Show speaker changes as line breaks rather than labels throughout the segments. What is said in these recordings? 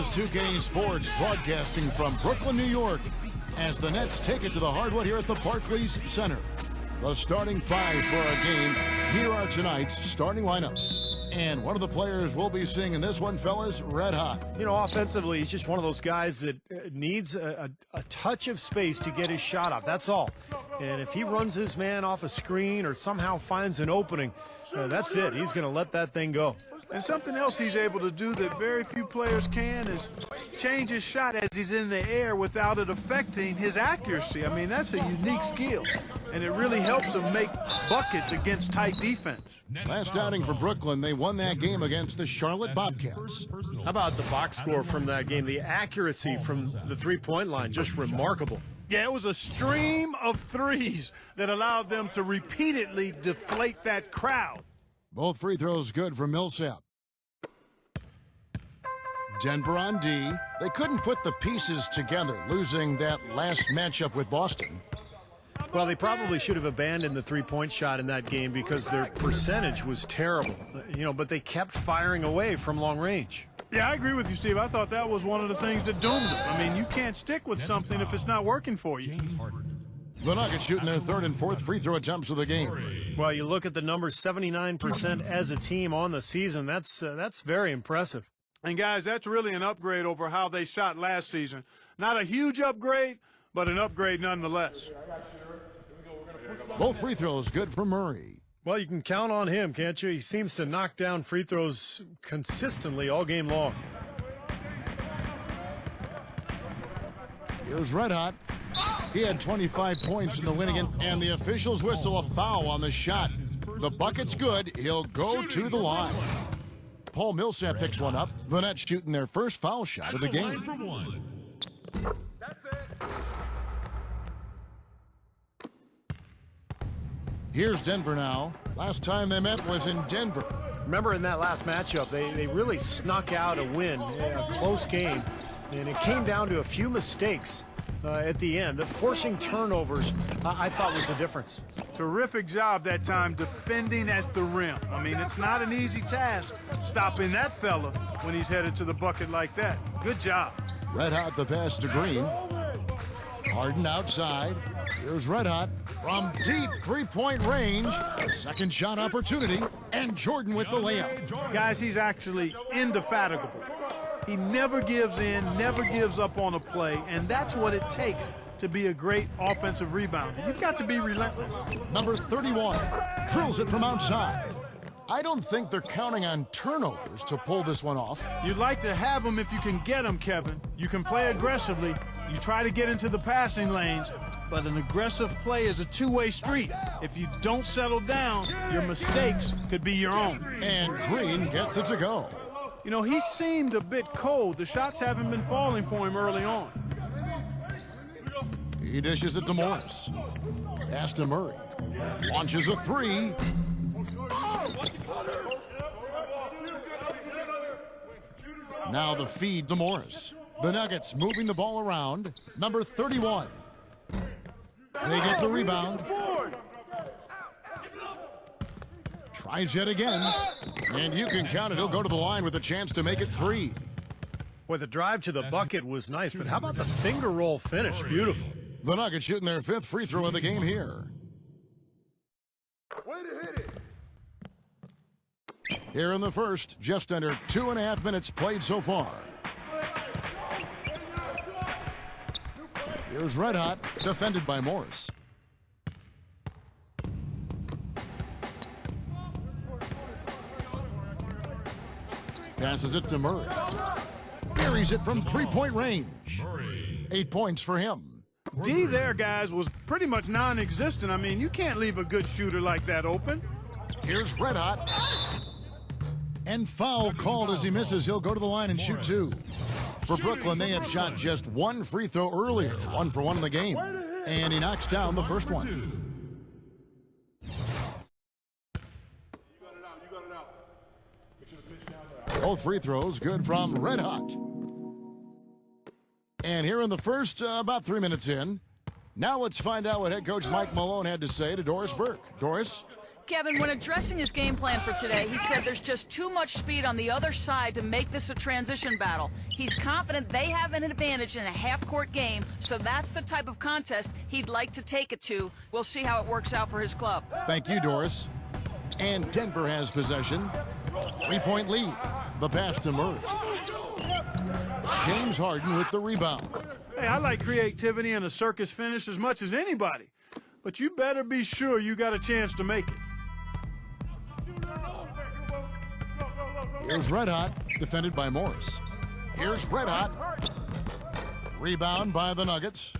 is 2K Sports, broadcasting from Brooklyn, New York, as the Nets take it to the hardwood here at the Barclays Center. The starting five for our game. Here are tonight's starting lineups. And one of the players we'll be seeing in this one, fellas, red hot.
You know, offensively, he's just one of those guys that needs a touch of space to get his shot off. That's all. And if he runs his man off a screen or somehow finds an opening, that's it. He's going to let that thing go.
And something else he's able to do that very few players can is change his shot as he's in the air without it affecting his accuracy. I mean, that's a unique skill, and it really helps him make buckets against tight defense.
Last outing for Brooklyn, they won that game against the Charlotte Bobcats.
How about the box score from that game? The accuracy from the three-point line, just remarkable.
Yeah, it was a stream of threes that allowed them to repeatedly deflate that crowd.
Both free throws good for Millsap. Denver on D. They couldn't put the pieces together, losing that last matchup with Boston.
Well, they probably should have abandoned the three-point shot in that game because their percentage was terrible. You know, but they kept firing away from long range.
Yeah, I agree with you, Steve. I thought that was one of the things that doomed them. I mean, you can't stick with something if it's not working for you.
The Nuggets shooting their third and fourth free throw attempts of the game.
Well, you look at the numbers, 79% as a team on the season. That's very impressive.
And, guys, that's really an upgrade over how they shot last season. Not a huge upgrade, but an upgrade nonetheless.
Both free throws good for Murray.
Well, you can count on him, can't you? He seems to knock down free throws consistently all game long.
Here's Red Hot. He had 25 points in the win again, and the officials whistle a foul on the shot. The bucket's good. He'll go to the line. Paul Millsap picks one up. The Nets shooting their first foul shot of the game. Here's Denver now. Last time they met was in Denver.
Remember in that last matchup, they really snuck out a win, a close game, and it came down to a few mistakes at the end. The forcing turnovers, I thought, was the difference.
Terrific job that time defending at the rim. I mean, it's not an easy task stopping that fella when he's headed to the bucket like that. Good job.
Red Hot the pass to Green. Harden outside. Here's Red Hot from deep three-point range. Second shot opportunity, and Jordan with the layup.
Guys, he's actually indefatigable. He never gives in, never gives up on a play, and that's what it takes to be a great offensive rebounder. You've got to be relentless.
Number 31 drills it from outside. I don't think they're counting on turnovers to pull this one off.
You'd like to have them if you can get them, Kevin. You can play aggressively. You try to get into the passing lanes, but an aggressive play is a two-way street. If you don't settle down, your mistakes could be your own.
And Green gets it to go.
You know, he seemed a bit cold. The shots haven't been falling for him early on.
He dishes it to Morris. Pass to Murray. Launches a three. Now the feed to Morris. The Nuggets moving the ball around. Number 31. They get the rebound. Tries yet again. And you can count it. He'll go to the line with a chance to make it three.
Well, the drive to the bucket was nice, but how about the finger roll finish? Beautiful.
The Nuggets shooting their fifth free throw of the game here.
Way to hit it.
Here in the first, just under 2.5 minutes played so far. Here's Red Hot, defended by Morris. Passes it to Murray. Buries it from three-point range. 8 points for him.
D there, guys, was pretty much non-existent. I mean, you can't leave a good shooter like that open.
Here's Red Hot. And foul called as he misses. He'll go to the line and shoot two. For Brooklyn, they had shot just one free throw earlier, 1 for 1 in the game. And he knocks down the first one. Both free throws good from Red Hot. And here in the first, about 3 minutes in. Now let's find out what head coach Mike Malone had to say to Doris Burke. Doris?
Kevin, when addressing his game plan for today, he said there's just too much speed on the other side to make this a transition battle. He's confident they have an advantage in a half-court game, so that's the type of contest he'd like to take it to. We'll see how it works out for his club.
Thank you, Doris. And Denver has possession. 3-point lead. The pass to Murray. James Harden with the rebound.
Hey, I like creativity and a circus finish as much as anybody. But you better be sure you got a chance to make it.
Here's Red Hot, defended by Morris. Here's Red Hot. Rebound by the Nuggets.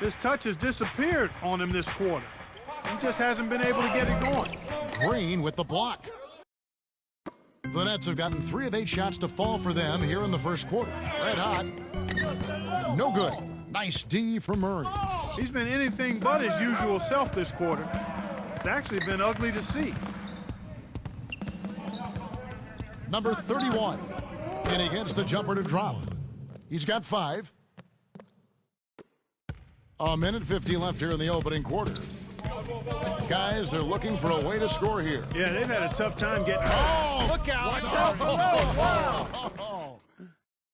This touch has disappeared on him this quarter. He just hasn't been able to get it going.
Green with the block. The Nets have gotten 3 of 8 shots to fall for them here in the first quarter. Red Hot. No good. Nice D from Murray.
He's been anything but his usual self this quarter. It's actually been ugly to see.
Number 31. And he gets the jumper to drop. He's got 5. A minute 50 left here in the opening quarter. Guys, they're looking for a way to score here.
Yeah, they've had a tough time getting...
Oh!
Look out!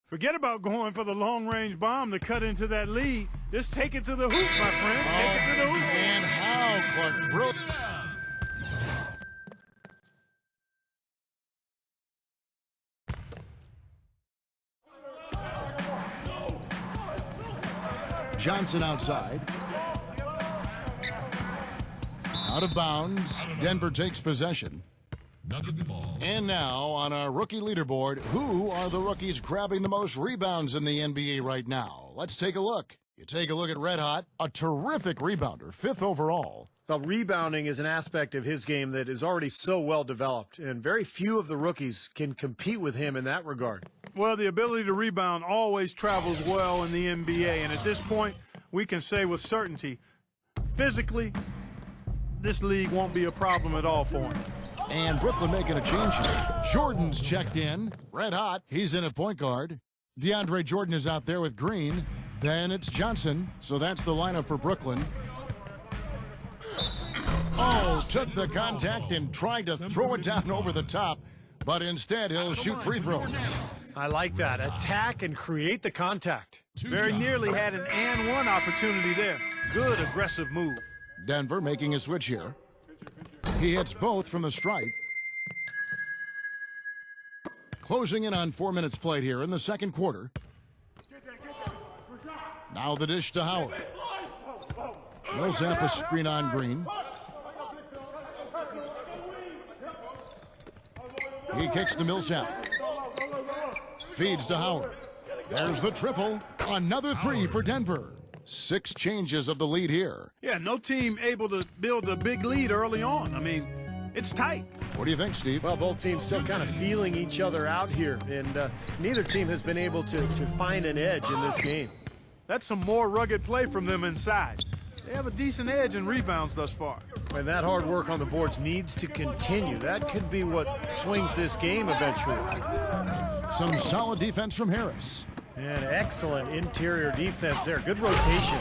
Forget about going for the long-range bomb to cut into that lead. Just take it to the hoop, my friend. Take it to the hoop.
And how Clark broke. Johnson outside. Out of bounds. Denver takes possession.
Nuggets ball.
And now on our rookie leaderboard, who are the rookies grabbing the most rebounds in the NBA right now? Let's take a look. You take a look at Red Hot, a terrific rebounder, 5th overall.
Well, rebounding is an aspect of his game that is already so well developed, and very few of the rookies can compete with him in that regard.
Well, the ability to rebound always travels well in the NBA, and at this point, we can say with certainty, physically, this league won't be a problem at all for him.
And Brooklyn making a change here. Jordan's checked in. Red Hot, he's in at point guard. DeAndre Jordan is out there with Green. Then it's Johnson, so that's the lineup for Brooklyn. Oh, took the contact and tried to throw it down over the top, but instead he'll shoot free throws.
I like that. Attack and create the contact.
Very nearly had an and one opportunity there. Good aggressive move.
Denver making a switch here. He hits both from the stripe. Closing in on 4 minutes played here in the second quarter. Now the dish to Howard. Millsap a screen on Green. He kicks to Millsap. Feeds to Howard. There's the triple. Another 3 for Denver. 6 changes of the lead here.
Yeah, no team able to build a big lead early on. I mean, it's tight.
What do you think, Steve?
Well, both teams still kind of feeling each other out here, and neither team has been able to find an edge in this game.
That's some more rugged play from them inside. They have a decent edge in rebounds thus far.
And that hard work on the boards needs to continue. That could be what swings this game eventually.
Some solid defense from Harris.
And excellent interior defense there. Good rotation.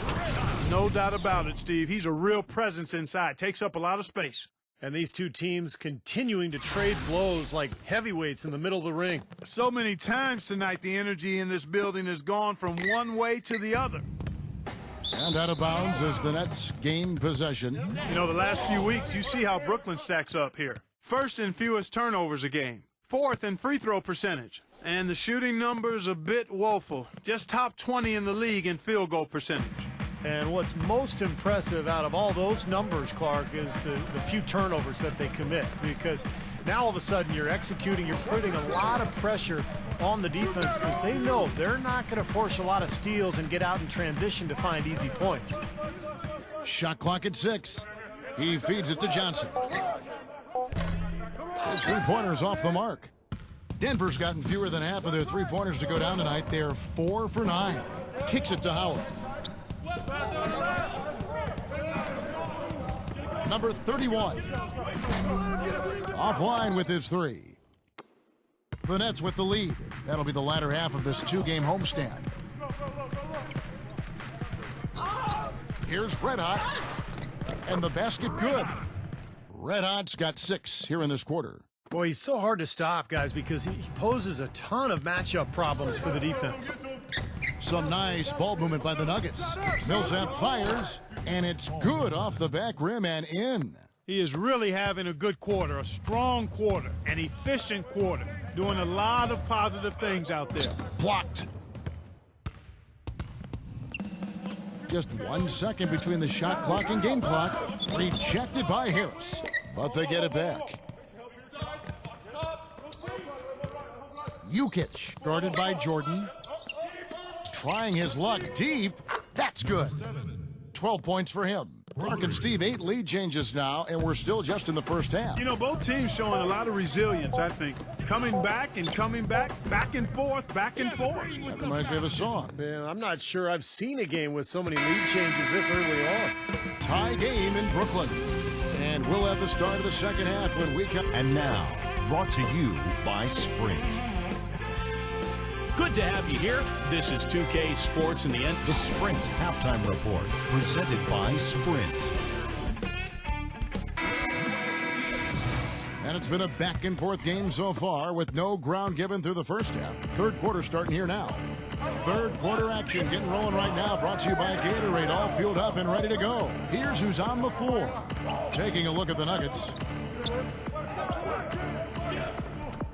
No doubt about it, Steve. He's a real presence inside. Takes up a lot of space.
And these two teams continuing to trade blows like heavyweights in the middle of the ring.
So many times tonight, the energy in this building has gone from one way to the other.
And out of bounds as the Nets gain possession.
You know, the last few weeks, you see how Brooklyn stacks up here. 1st in fewest turnovers a game. 4th in free throw percentage. And the shooting numbers a bit woeful. Just top 20 in the league in field goal percentage.
And what's most impressive out of all those numbers, Clark, is the few turnovers that they commit. Because now all of a sudden you're executing, you're putting a lot of pressure on the defense because they know they're not going to force a lot of steals and get out in transition to find easy points.
Shot clock at 6. He feeds it to Johnson. His 3-pointer's off the mark. Denver's gotten fewer than half of their 3-pointers to go down tonight. They're 4 for 9. Kicks it to Howard. Number 31. Offline with his 3. The Nets with the lead. That'll be the latter half of this 2-game homestand. Here's Red Hot. And the basket good. Red Hot's got 6 here in this quarter.
Boy, he's so hard to stop, guys, because he poses a ton of matchup problems for the defense.
Some nice ball movement by the Nuggets. Millsap fires, and it's good off the back rim and in.
He is really having a good quarter, a strong quarter, an efficient quarter, doing a lot of positive things out there.
Blocked. Just 1 second between the shot clock and game clock. Rejected by Harris, but they get it back. Jukic, guarded by Jordan. Trying his luck deep. That's good. 12 points for him. Clark and Steve, 8 lead changes now, and we're still just in the first half.
You know, both teams showing a lot of resilience, I think. Coming back and coming back, back and forth, back and forth.
That reminds me of a song.
Man, I'm not sure I've seen a game with so many lead changes this early on.
Tie game in Brooklyn. And we'll have the start of the second half when we come.
And now, brought to you by Sprint.
Good to have you here. This is 2K Sports in the end.
The Sprint Halftime Report, presented by Sprint.
And it's been a back-and-forth game so far with no ground given through the first half. Third quarter starting here now. Third quarter action getting rolling right now. Brought to you by Gatorade. All fueled up and ready to go. Here's who's on the floor. Taking a look at the Nuggets.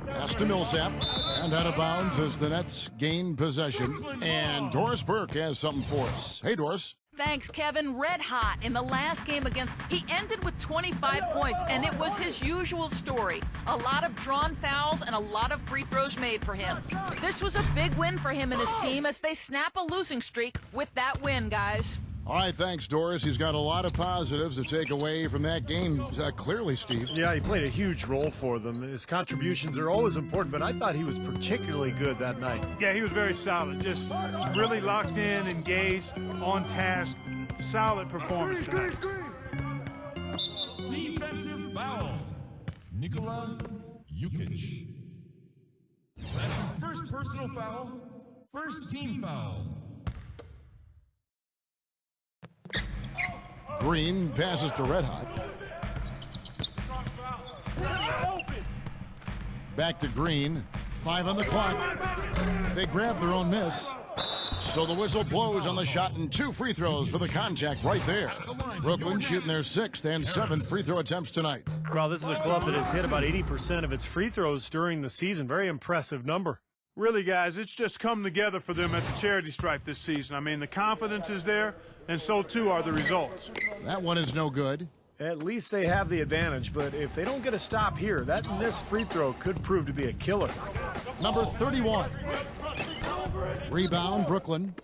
Pass to Millsap. And out of bounds as the Nets gain possession. And Doris Burke has something for us. Hey, Doris.
Thanks, Kevin. Red hot in the last game against... He ended with 25 points, and it was his usual story. A lot of drawn fouls and a lot of free throws made for him. This was a big win for him and his team as they snap a losing streak with that win, guys.
All right, thanks, Doris. He's got a lot of positives to take away from that game, clearly, Steve.
Yeah, he played a huge role for them. His contributions are always important, but I thought he was particularly good that night.
Yeah, he was very solid. Just really locked in, engaged, on task. Solid performance tonight.
Defensive foul. Nikola Jukic. That's his first personal foul. First team foul.
Green passes to Red Hot. Back to Green. 5 on the clock. They grab their own miss. So the whistle blows on the shot and 2 free throws for the contact right there. Brooklyn shooting their 6th and 7th free throw attempts tonight.
Well, this is a club that has hit about 80% of its free throws during the season. Very impressive number.
Really, guys, it's just come together for them at the charity stripe this season. I mean, the confidence is there, and so too are the results.
That one is no good.
At least they have the advantage, but if they don't get a stop here, that missed free throw could prove to be a killer.
Number 31. Rebound, Brooklyn.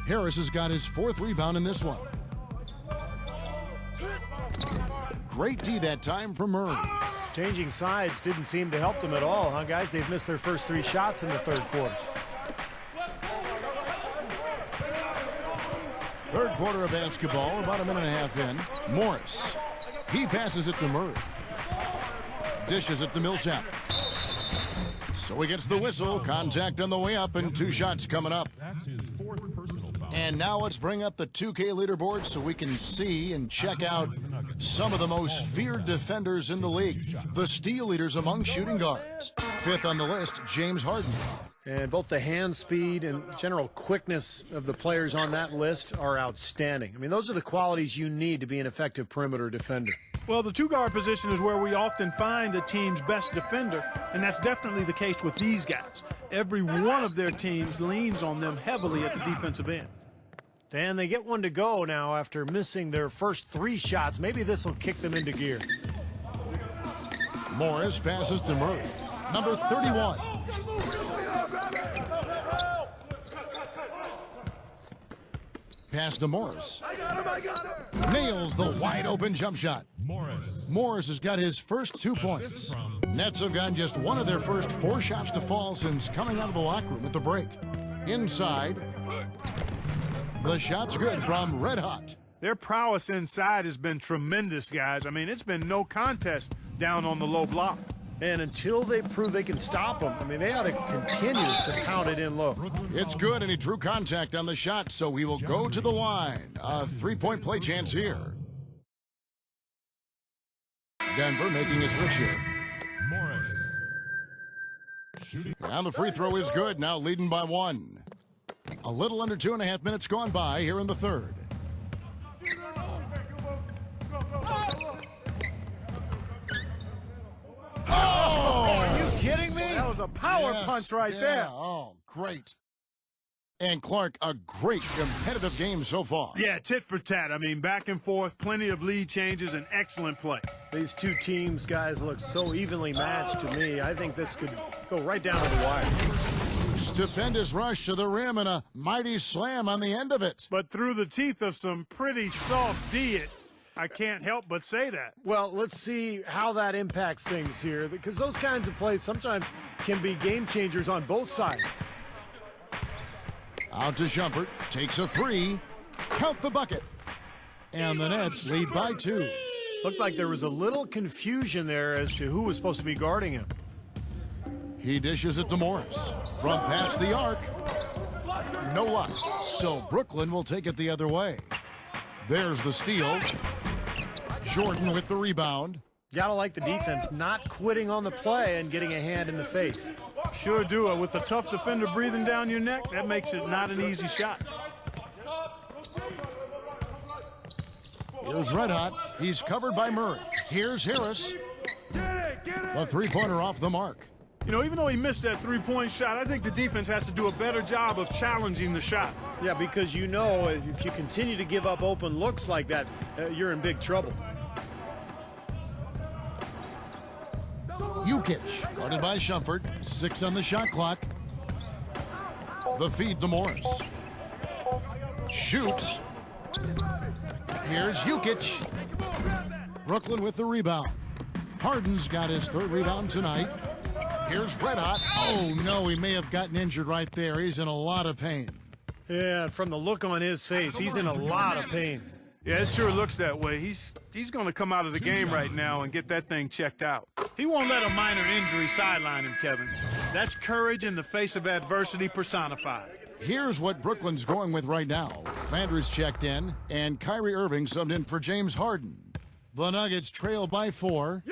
Harris has got his 4th rebound in this one. Great D that time from Murray.
Changing sides didn't seem to help them at all, huh, guys? They've missed their first 3 shots in the third quarter.
Third quarter of basketball, about a minute and a half in. Morris. He passes it to Murray. Dishes it to Millsap. So he gets the whistle. Contact on the way up and 2 shots coming up.
That's his 4th personal foul.
And now let's bring up the 2K leaderboard so we can see and check out some of the most feared defenders in the league. The steal leaders among shooting guards. 5th on the list, James Harden.
And both the hand speed and general quickness of the players on that list are outstanding. I mean, those are the qualities you need to be an effective perimeter defender.
Well, the 2-guard position is where we often find a team's best defender, and that's definitely the case with these guys. Every one of their teams leans on them heavily at the defensive end.
And they get one to go now after missing their first 3 shots. Maybe this will kick them into gear.
Morris passes to Murray. Number 31. Pass to Morris. Nails the wide-open jump shot. Morris has got his first 2 points. Nets have gotten just one of their first 4 shots to fall since coming out of the locker room at the break. Inside. The shot's good from Red Hot.
Their prowess inside has been tremendous, guys. I mean, it's been no contest down on the low block.
And until they prove they can stop them, I mean, they ought to continue to pound it in low.
It's good, and he drew contact on the shot, so he will go to the line. A 3-point play chance here. Denver making a switch here.
Morris. Shooting.
And the free throw is good, now leading by 1. A little under 2.5 minutes gone by here in the third.
Are you kidding me?
That was a power
Yes,
punch right
yeah.
there.
Oh, great. And Clark, a great competitive game so far.
Yeah, tit for tat. I mean, back and forth, plenty of lead changes, and excellent play.
These two teams, guys, look so evenly matched to me. I think this could go right down to the wire.
Stupendous rush to the rim and a mighty slam on the end of it.
But through the teeth of some pretty soft D, I can't help but say that.
Well, let's see how that impacts things here, because those kinds of plays sometimes can be game changers on both sides.
Out to Shumpert, takes a 3. Count the bucket. And the Nets lead by 2.
Looked like there was a little confusion there as to who was supposed to be guarding him.
He dishes it to Morris. From past the arc. No luck. So Brooklyn will take it the other way. There's the steal. Jordan with the rebound.
Gotta like the defense not quitting on the play and getting a hand in the face.
Sure do. With a tough defender breathing down your neck, that makes it not an easy shot.
Here's Red Hot. He's covered by Murray. Here's Harris. The three-pointer off the mark.
You know, even though he missed that three-point shot, I think the defense has to do a better job of challenging the shot.
Yeah, because you know if you continue to give up open looks like that, you're in big trouble.
Yukic, guarded by Shumpert. 6 on the shot clock. The feed to Morris. Shoots. Here's Yukic. Brooklyn with the rebound. Harden's got his 3rd rebound tonight. Here's Red Hot. Oh, no, he may have gotten injured right there. He's in a lot of pain.
Yeah, from the look on his face, he's in a lot of pain.
Yeah, it sure looks that way. He's going to come out of the game right now and get that thing checked out. He won't let a minor injury sideline him, Kevin. That's courage in the face of adversity personified.
Here's what Brooklyn's going with right now. Landry's checked in, and Kyrie Irving subbed in for James Harden. The Nuggets trail by 4.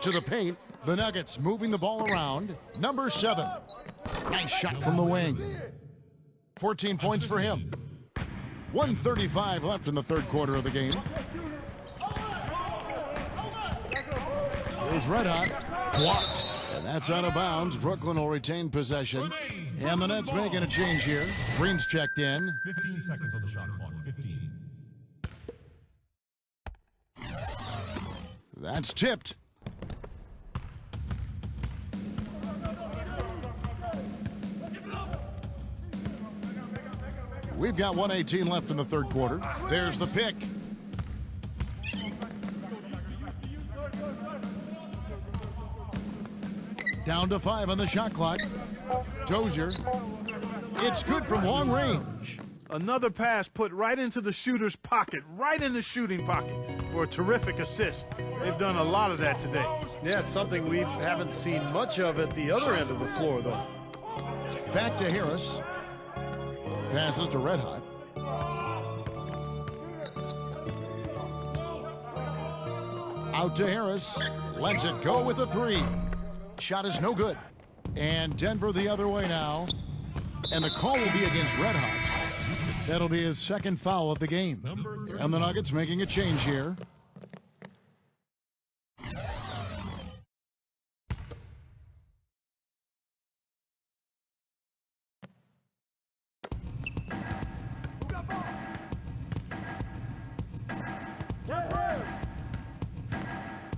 To the paint, the Nuggets moving the ball around. Number 7. Nice shot from the wing. 14 points for him. 1:35 left in the third quarter of the game. Here's Red Hot. Blocked. And that's out of bounds. Brooklyn will retain possession. And the Nets making a change here. Green's checked in.
15 seconds on the shot clock. 15.
That's tipped. We've got 1:18 left in the third quarter. There's the pick. Down to 5 on the shot clock. Dozier. It's good from long range.
Another pass put right into the shooter's pocket, right in the shooting pocket for a terrific assist. They've done a lot of that today.
Yeah, it's something we haven't seen much of at the other end of the floor, though.
Back to Harris. Passes to Red Hot. Out to Harris. Lets it go with a 3. Shot is no good. And Denver the other way now. And the call will be against Red Hot. That'll be his 2nd foul of the game. And the Nuggets making a change here.
Go!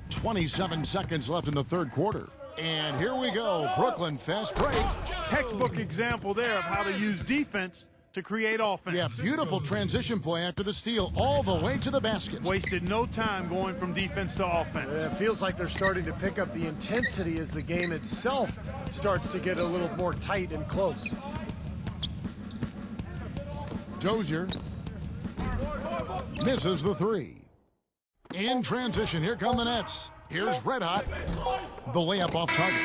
27 seconds left in the third quarter. And here we go. Brooklyn fast break.
Textbook example there of how to use defense to create offense.
Yeah, beautiful transition play after the steal all the way to the basket.
Wasted no time going from defense to offense.
It feels like they're starting to pick up the intensity as the game itself starts to get a little more tight and close.
Dozier misses the 3. In transition, here come the Nets. Here's Red Hot. The layup off target.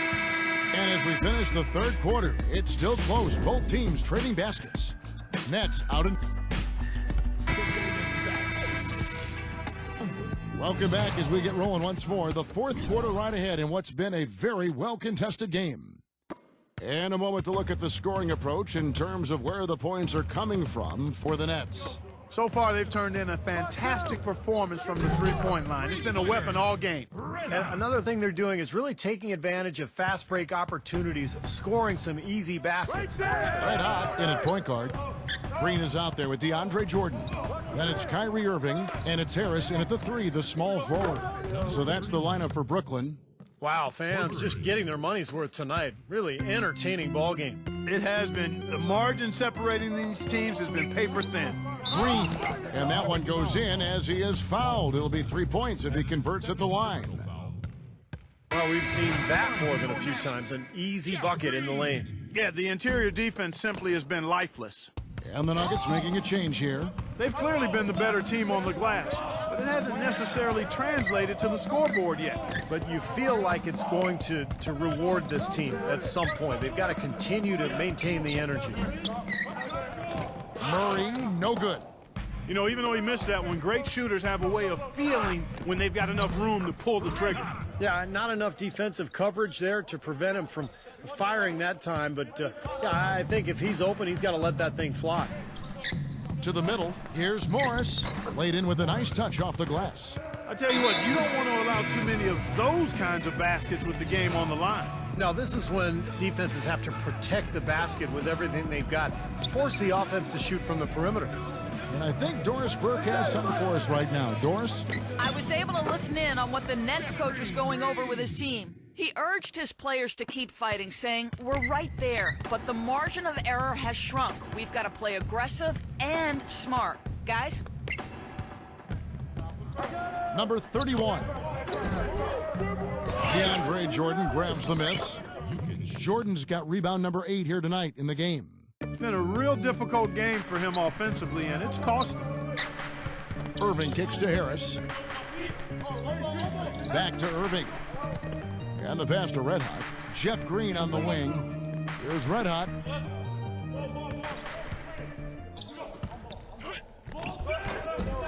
And as we finish the third quarter, it's still close. Both teams trading baskets. Nets out in. Welcome back as we get rolling once more. The fourth quarter right ahead in what's been a very well-contested game. And a moment to look at the scoring approach in terms of where the points are coming from for the Nets.
So far, they've turned in a fantastic performance from the three-point line. It's been a weapon all game.
And another thing they're doing is really taking advantage of fast break opportunities, scoring some easy baskets.
Red hot in at point guard. Green is out there with DeAndre Jordan. Then it's Kyrie Irving, and it's Harris in at the three, the small forward. So that's the lineup for Brooklyn.
Wow, fans just getting their money's worth tonight. Really entertaining ball game.
It has been. The margin separating these teams has been paper thin.
Green, and that one goes in as he is fouled. It'll be 3 points if he converts at the line.
Well, we've seen that more than a few times. An easy bucket in the lane.
Yeah, the interior defense simply has been lifeless.
And the Nuggets making a change here.
They've clearly been the better team on the glass, but it hasn't necessarily translated to the scoreboard yet.
But you feel like it's going to reward this team at some point. They've got to continue to maintain the energy.
Murray, no good.
You know, even though he missed that one, great shooters have a way of feeling when they've got enough room to pull the trigger.
Yeah, not enough defensive coverage there to prevent him from firing that time. But, yeah, I think if he's open, he's got to let that thing fly.
To the middle, here's Morris. Laid in with a nice touch off the glass.
I tell you what, you don't want to allow too many of those kinds of baskets with the game on the line.
Now, this is when defenses have to protect the basket with everything they've got. Force the offense to shoot from the perimeter.
And I think Doris Burke has something for us right now. Doris?
I was able to listen in on what the Nets coach was going over with his team. He urged his players to keep fighting, saying, "We're right there, but the margin of error has shrunk. We've got to play aggressive and smart." Guys?
Number 31. DeAndre Jordan grabs the miss. Jordan's got rebound number 8 here tonight in the game.
It's been a real difficult game for him offensively, and it's cost him.
Irving kicks to Harris. Back to Irving. And the pass to Red Hot. Jeff Green on the wing. Here's Red Hot.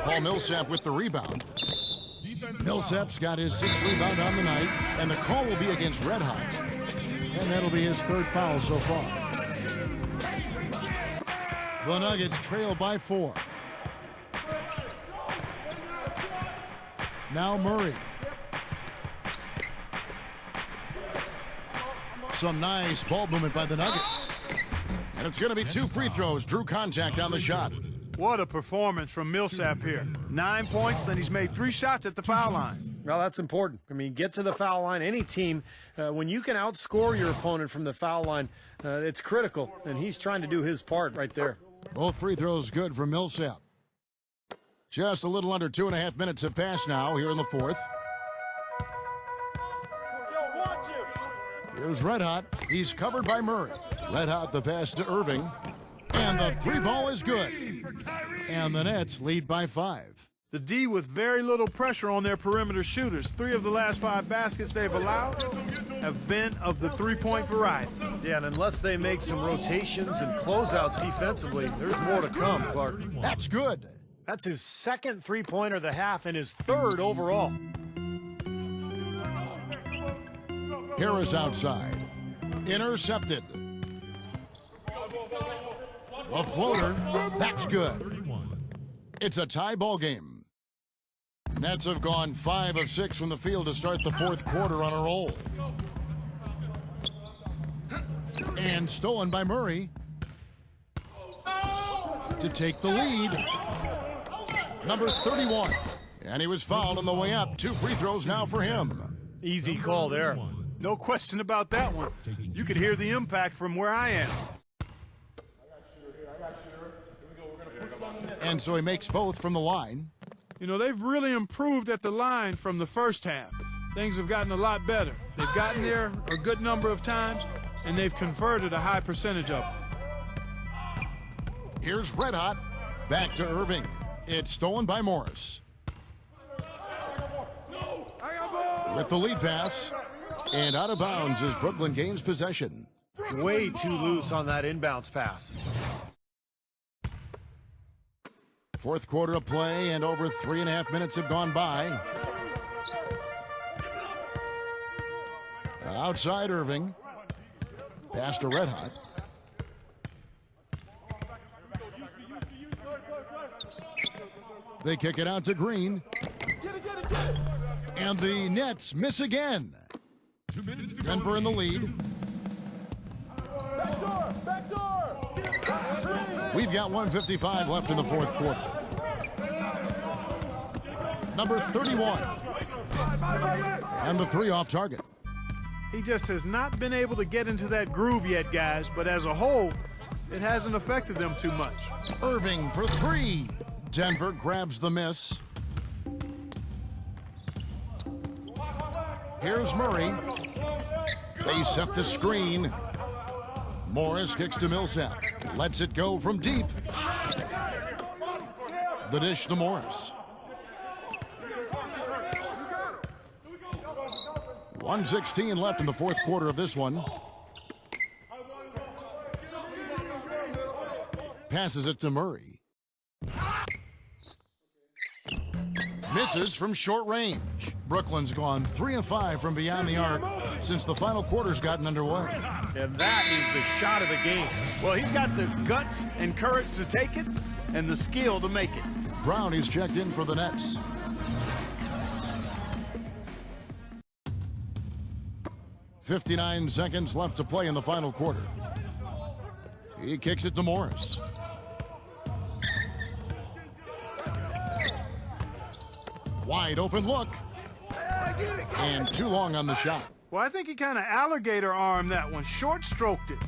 Paul Millsap with the rebound. Millsap's got his 6th rebound on the night, and the call will be against Red Hot. And that'll be his 3rd foul so far. The Nuggets trail by 4. Now Murray. Some nice ball movement by the Nuggets. And it's going to be 2 free throws. Drew contact on the shot.
What a performance from Millsap here. 9 points, then he's made 3 shots at the foul line.
Well, that's important. I mean, get to the foul line. Any team, when you can outscore your opponent from the foul line, it's critical. And he's trying to do his part right there.
Both free throws good for Millsap. Just a little under 2.5 minutes have passed now here in the 4th. Here's Red Hot. He's covered by Murray. Red Hot the pass to Irving. And the 3 ball is good. And the Nets lead by 5.
The D with very little pressure on their perimeter shooters. 3 of the last 5 baskets they've allowed have been of the 3-point variety.
Yeah, and unless they make some rotations and closeouts defensively, there's more to come, Clark.
That's good.
That's his 2nd three-pointer of the half and his 3rd overall.
Harris outside. Intercepted. A floater. That's good. It's a tie ball game. Nets have gone 5 of 6 from the field to start the 4th quarter on a roll. And stolen by Murray to take the lead. Number 31. And he was fouled on the way up. 2 free throws now for him.
Easy call there.
No question about that one. You could hear the impact from where I am.
And so he makes both from the line.
You know, they've really improved at the line from the first half. Things have gotten a lot better. They've gotten there a good number of times, and they've converted a high percentage of them.
Here's Red Hot. Back to Irving. It's stolen by Morris. With the lead pass. And out of bounds as Brooklyn gains possession.
Way too loose on that inbounds pass.
Fourth quarter of play, and over 3.5 minutes have gone by. Outside Irving. Pass to Red Hot. They kick it out to Green. And the Nets miss again.
2 minutes to go.
Denver in the lead.
Back door!
We've got 1:55 left in the fourth quarter. Number 31. And the three off target.
He just has not been able to get into that groove yet, guys, but as a whole, it hasn't affected them too much.
Irving for three. Denver grabs the miss. Here's Murray. They set the screen. Morris kicks to Millsap. Lets it go from deep. The dish to Morris. 1:16 left in the fourth quarter of this one. Passes it to Murray. Misses from short range. Brooklyn's gone 3 of 5 from beyond the arc since the final quarter's gotten underway.
And that is the shot of the game.
Well, he's got the guts and courage to take it and the skill to make it.
Brown is checked in for the Nets. .59 seconds left to play in the final quarter. He kicks it to Morris. Wide open look. And too long on the shot.
Well, I think he kind of alligator armed that one, short stroked it.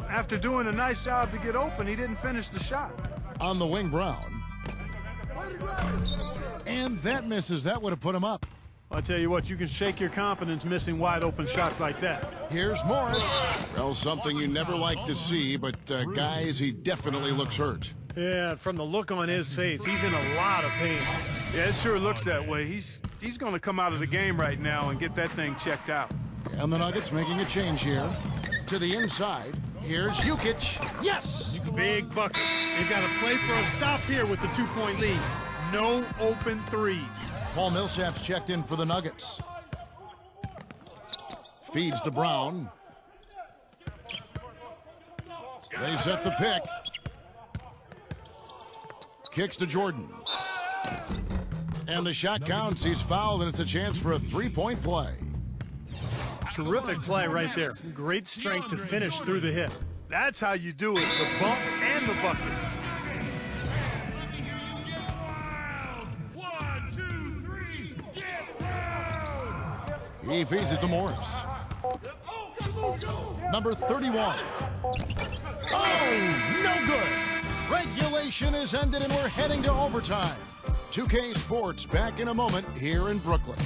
After doing a nice job to get open, he didn't finish the shot.
On the wing, Brown. And that misses. That would have put him up.
I'll tell you what, you can shake your confidence missing wide open shots like that.
Here's Morris. Well, something you never like to see, but guys, he definitely looks hurt.
Yeah, from the look on his face, he's in a lot of pain.
Yeah, it sure looks that way. He's going to come out of the game right now and get that thing checked out.
And the Nuggets making a change here. To the inside. Here's Jukic. Yes!
Big bucket. They've got to play for a stop here with the 2-point lead. No open threes.
Paul Millsap's checked in for the Nuggets. Feeds to Brown. They set the pick. Kicks to Jordan. And the shot counts. He's fouled, and it's a chance for a three-point play.
Terrific play right there. Great strength to finish through the hit.
That's how you do it, the bump and the bucket.
1, 2, 3, get down!
He feeds it to Morris. Number 31. Oh, no good. Regulation is ended, and we're heading to overtime. 2K Sports back in a moment here in Brooklyn.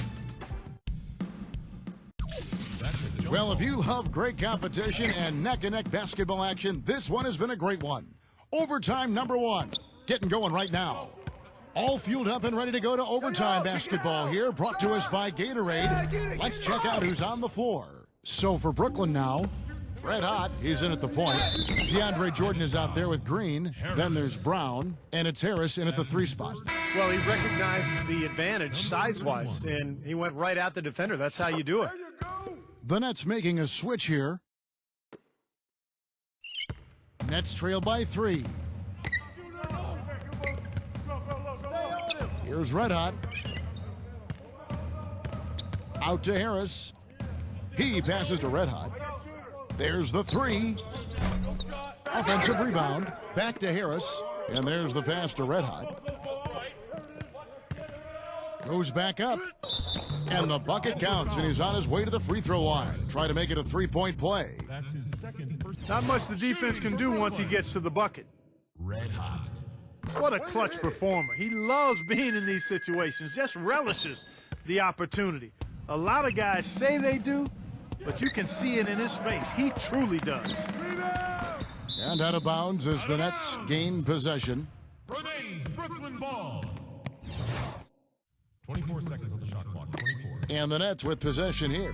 Well, if you love great competition and neck-and-neck basketball action, this one has been a great one. Overtime number 1. Getting going right now. All fueled up and ready to go to overtime basketball here, brought to us by Gatorade. Let's check out who's on the floor. So for Brooklyn now, Red Hot, he's in at the point. DeAndre Jordan is out there with Green. Then there's Brown, and it's Harris in at the 3 spot.
Well, he recognized the advantage size-wise, and he went right at the defender. That's how you do it.
The Nets making a switch here. Nets trail by 3. Here's Red Hot. Out to Harris. He passes to Red Hot. There's the 3. Offensive rebound. Back to Harris. And there's the pass to Red Hot. Goes back up. And the bucket counts, and he's on his way to the free throw line. Try to make it a 3-point play.
That's his second.
Not much the defense can do once he gets to the bucket.
Red Hot.
What a clutch performer. He loves being in these situations, just relishes the opportunity. A lot of guys say they do, but you can see it in his face. He truly does.
And out of bounds as the Nets gain possession.
Remains Brooklyn ball. 24 seconds on the shot clock. 24.
And the Nets with possession here.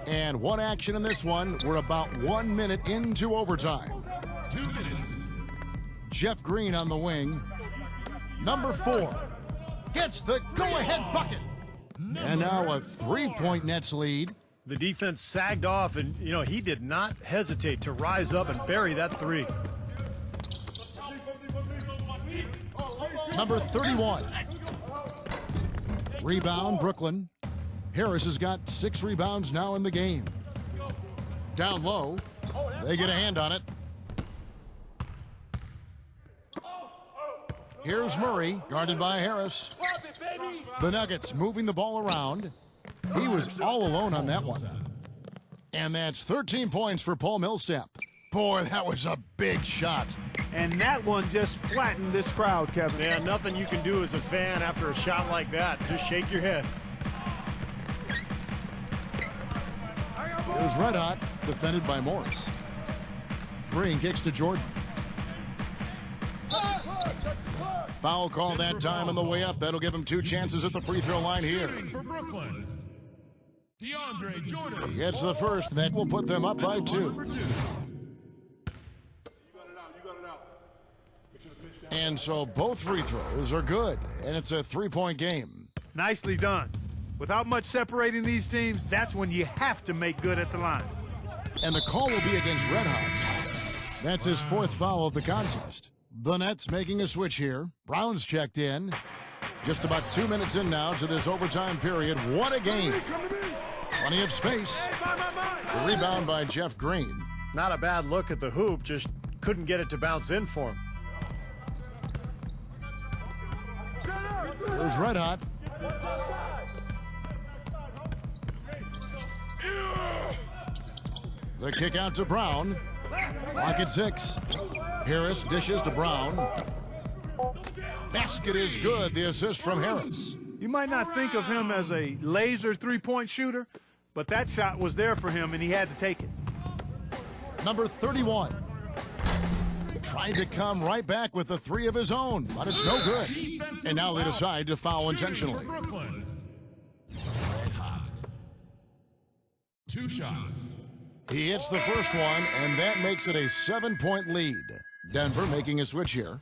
And one action in this one. We're about 1 minute into overtime.
2 minutes.
Jeff Green on the wing. Number 4 hits the go-ahead bucket. And now a 3-point Nets lead.
The defense sagged off, and, you know, he did not hesitate to rise up and bury that three.
Number 31. Rebound, Brooklyn. Harris has got 6 rebounds now in the game. Down low. They get a hand on it. Here's Murray, guarded by Harris. The Nuggets moving the ball around. He was all alone on that one. And that's 13 points for Paul Millsap. Boy, that was a big shot.
And that one just flattened this crowd, Kevin.
Yeah, nothing you can do as a fan after a shot like that. Just shake your head.
Here's Red Hot, defended by Morris. Green kicks to Jordan. Foul call that time on the way up. That'll give him 2 chances at the free throw line here.
Shooting for Brooklyn. DeAndre Jordan.
He gets the first. That will put them up by 2. And so both free throws are good, and it's a 3-point game.
Nicely done. Without much separating these teams, that's when you have to make good at the line.
And the call will be against Red Hot. That's his 4th foul of the contest. The Nets making a switch here. Brown's checked in. Just about 2 minutes in now to this overtime period. What a game. Plenty of space. The rebound by Jeff Green.
Not a bad look at the hoop, just couldn't get it to bounce in for him.
There's Red Hot. The kick out to Brown. Clock at 6. Harris dishes to Brown. Basket is good. The assist from Harris.
You might not think of him as a laser 3-point shooter, but that shot was there for him, and he had to take it.
Number 31. Tried to come right back with the 3 of his own, but it's no good. And now they decide to foul intentionally.
Brooklyn. Red Hot. 2 shots.
He hits the first one, and that makes it a 7-point lead. Denver making a switch here.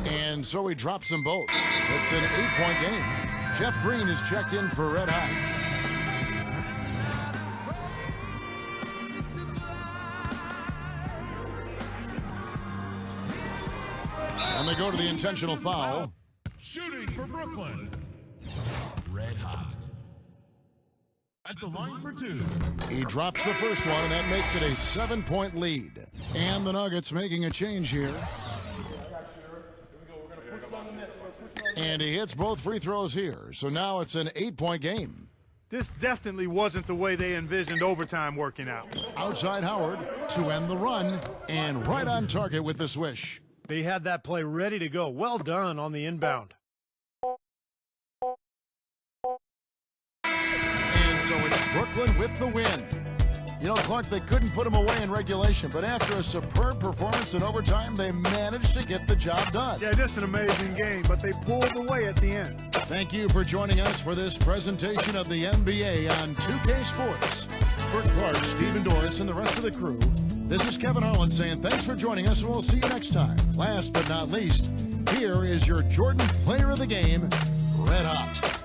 And so he drops them both. It's an 8-point game. Jeff Green is checked in for Red Hot. And they go to the intentional foul.
Shooting for Brooklyn. Red Hot. At the line for 2.
He drops the first one, and that makes it a 7-point lead. And the Nuggets making a change here. And he hits both free throws here. So now it's an 8-point game.
This definitely wasn't the way they envisioned overtime working out.
Outside Howard to end the run, and right on target with the swish.
They had that play ready to go. Well done on the inbound.
And so it's Brooklyn with the win. You know, Clark, they couldn't put him away in regulation, but after a superb performance in overtime, they managed to get the job done.
Yeah, just an amazing game, but they pulled away at the end.
Thank you for joining us for this presentation of the NBA on 2K Sports. For Clark, Stephen Doris, and the rest of the crew, this is Kevin Harlan saying thanks for joining us, and we'll see you next time. Last but not least, here is your Jordan Player of the Game, Red Hot.